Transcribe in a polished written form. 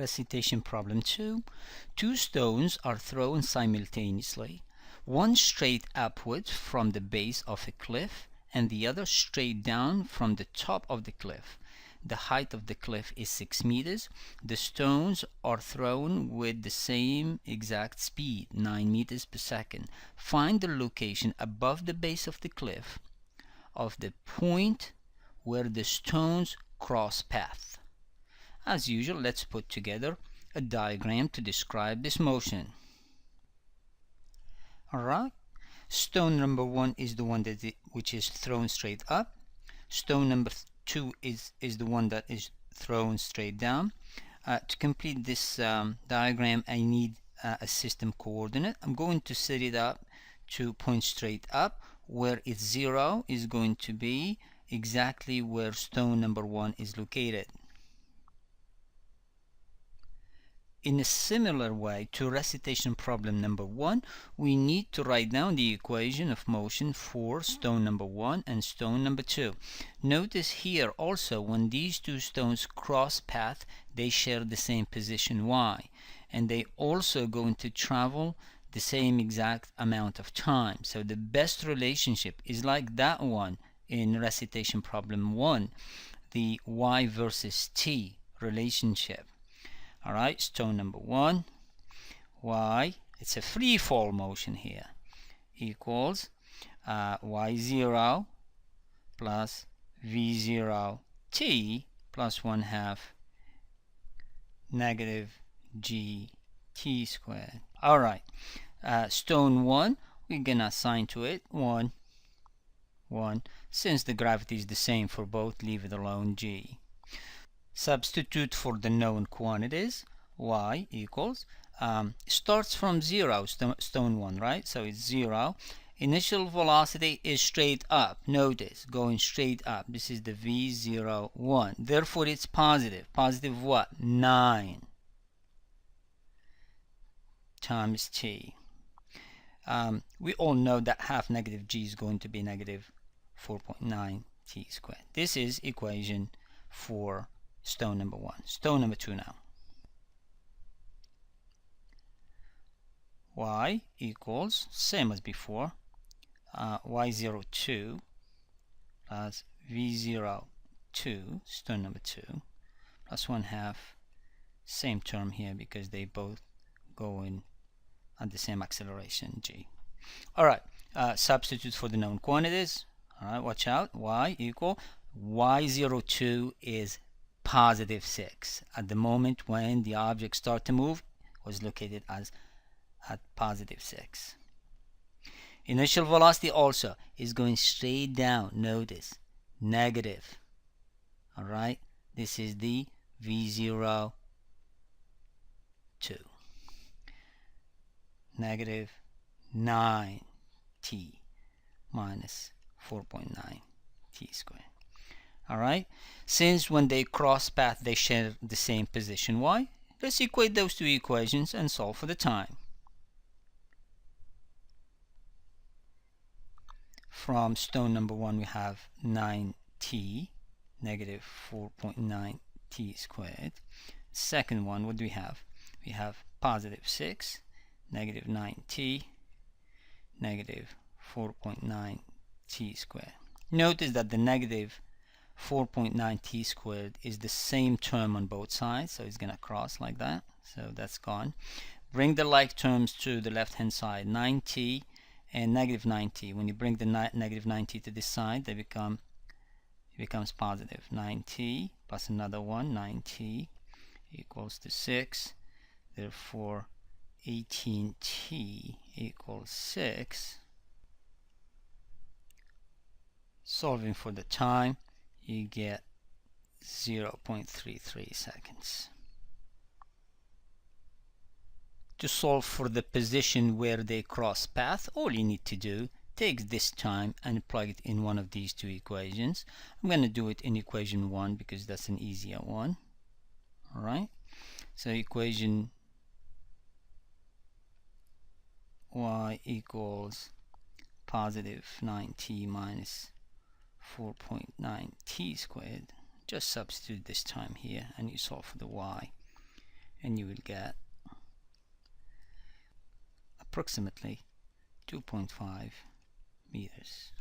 Recitation problem 2. Two stones are thrown simultaneously, one straight upward from the base of a cliff and the other straight down from the top of the cliff. The height of the cliff is 6 meters. The stones are thrown with the same exact speed, 9 meters per second. Find the location above the base of the cliff of the point where the stones cross path. As usual, let's put together a diagram to describe this motion. Alright, stone number 1 is the one which is thrown straight up. Stone number 2 is the one that is thrown straight down. To complete this diagram, I need a system coordinate. I'm going to set it up to point straight up, where it's 0 is going to be exactly where stone number 1 is located. In a similar way to recitation problem number 1, we need to write down the equation of motion for stone number 1 and stone number 2. Notice here also, when these two stones cross path, they share the same position y, and they also going to travel the same exact amount of time. So the best relationship is like that one in recitation problem 1, the y versus t relationship. Alright, stone number 1, y, it's a free fall motion here, equals y0 plus v0 t plus 1/2 negative g t squared. Alright, stone 1, we're gonna assign to it 1, 1. Since the gravity is the same for both, leave it alone, g. Substitute for the known quantities. Y equals starts from 0, stone 1, right? So it's 0. Initial velocity is straight up. Notice, going straight up. This is the v01. Therefore, it's positive. Positive what? 9 times t. We all know that half negative g is going to be negative 4.9 t squared. This is equation for stone number 1. Stone number 2 now. Y equals, same as before, y02 plus v02, stone number 2, plus 1/2, same term here because they both go in at the same acceleration, g. Alright, substitute for the known quantities. Alright, watch out. Y equal, y02 is positive 6. At the moment when the object started to move, was located as at positive 6. Initial velocity also is going straight down. Notice, negative. Alright, this is the v02. Negative 9t minus 4.9 t squared. Alright, since when they cross path they share the same position y, let's equate those two equations and solve for the time. From stone number 1 we have 9t, negative 4.9 t squared. Second one, what do we have? We have positive 6, negative 9t, negative 4.9 t squared. Notice that the negative 4.9 t squared is the same term on both sides, so it's going to cross like that, so that's gone. Bring the like terms to the left hand side, 9t and negative 9t. When you bring the negative 9t to this side, it becomes positive. 9t plus another one, 9t equals to 6. Therefore 18t equals 6. Solving for the time, you get 0.33 seconds. To solve for the position where they cross path, all you need to do, take this time and plug it in one of these two equations. I'm going to do it in equation 1 because that's an easier one. Alright, so equation y equals positive 9t minus 4.9 t squared. Just substitute this time here and you solve for the y. and you will get approximately 2.5 meters.